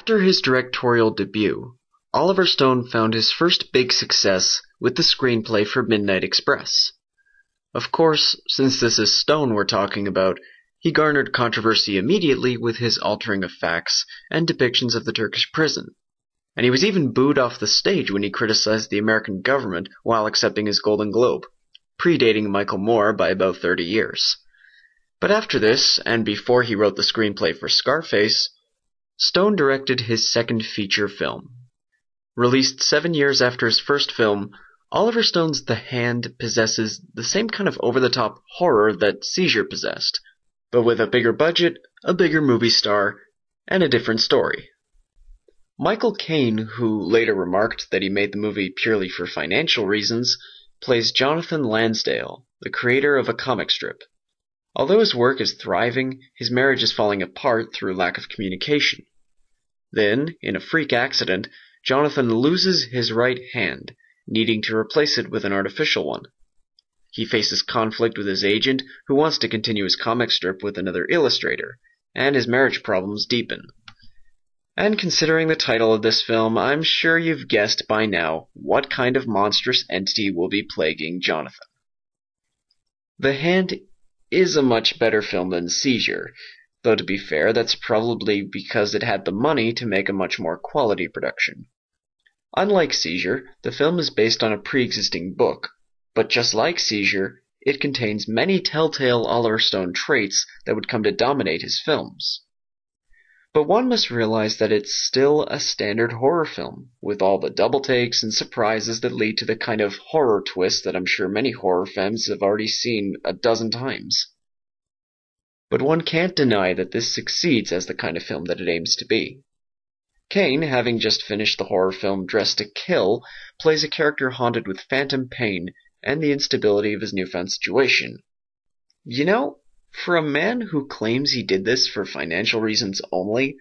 After his directorial debut, Oliver Stone found his first big success with the screenplay for Midnight Express. Of course, since this is Stone we're talking about, he garnered controversy immediately with his altering of facts and depictions of the Turkish prison, and he was even booed off the stage when he criticized the American government while accepting his Golden Globe, predating Michael Moore by about 30 years. But after this, and before he wrote the screenplay for Scarface, Stone directed his second feature film. Released 7 years after his first film, Oliver Stone's The Hand possesses the same kind of over-the-top horror that Seizure possessed, but with a bigger budget, a bigger movie star, and a different story. Michael Caine, who later remarked that he made the movie purely for financial reasons, plays Jonathan Lansdale, the creator of a comic strip. Although his work is thriving, his marriage is falling apart through lack of communication. Then, in a freak accident, Jonathan loses his right hand, needing to replace it with an artificial one. He faces conflict with his agent, who wants to continue his comic strip with another illustrator, and his marriage problems deepen. And considering the title of this film, I'm sure you've guessed by now what kind of monstrous entity will be plaguing Jonathan. The Hand is a much better film than Seizure, though to be fair, that's probably because it had the money to make a much more quality production. Unlike Seizure, the film is based on a pre-existing book, but just like Seizure, it contains many telltale Oliver Stone traits that would come to dominate his films. But one must realize that it's still a standard horror film, with all the double takes and surprises that lead to the kind of horror twist that I'm sure many horror fans have already seen a dozen times. But one can't deny that this succeeds as the kind of film that it aims to be. Caine, having just finished the horror film Dressed to Kill, plays a character haunted with phantom pain and the instability of his newfound situation. You know, for a man who claims he did this for financial reasons only,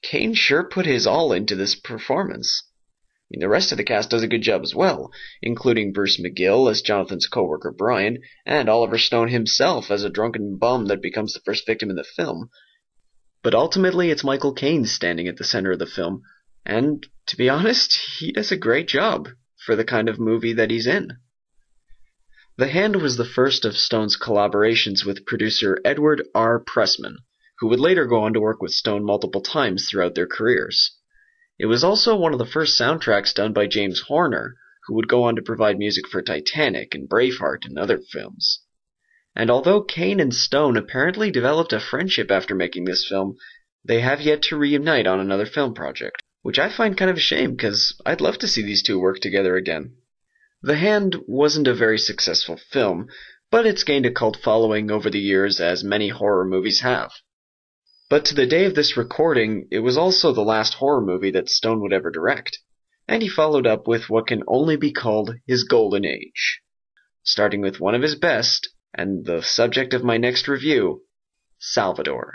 Caine sure put his all into this performance. I mean, the rest of the cast does a good job as well, including Bruce McGill as Jonathan's co-worker Brian, and Oliver Stone himself as a drunken bum that becomes the first victim in the film. But ultimately it's Michael Caine standing at the center of the film, and to be honest, he does a great job for the kind of movie that he's in. The Hand was the first of Stone's collaborations with producer Edward R. Pressman, who would later go on to work with Stone multiple times throughout their careers. It was also one of the first soundtracks done by James Horner, who would go on to provide music for Titanic and Braveheart and other films. And although Caine and Stone apparently developed a friendship after making this film, they have yet to reunite on another film project, which I find kind of a shame because I'd love to see these two work together again. The Hand wasn't a very successful film, but it's gained a cult following over the years as many horror movies have. But to the day of this recording, it was also the last horror movie that Stone would ever direct, and he followed up with what can only be called his golden age. Starting with one of his best, and the subject of my next review, Salvador.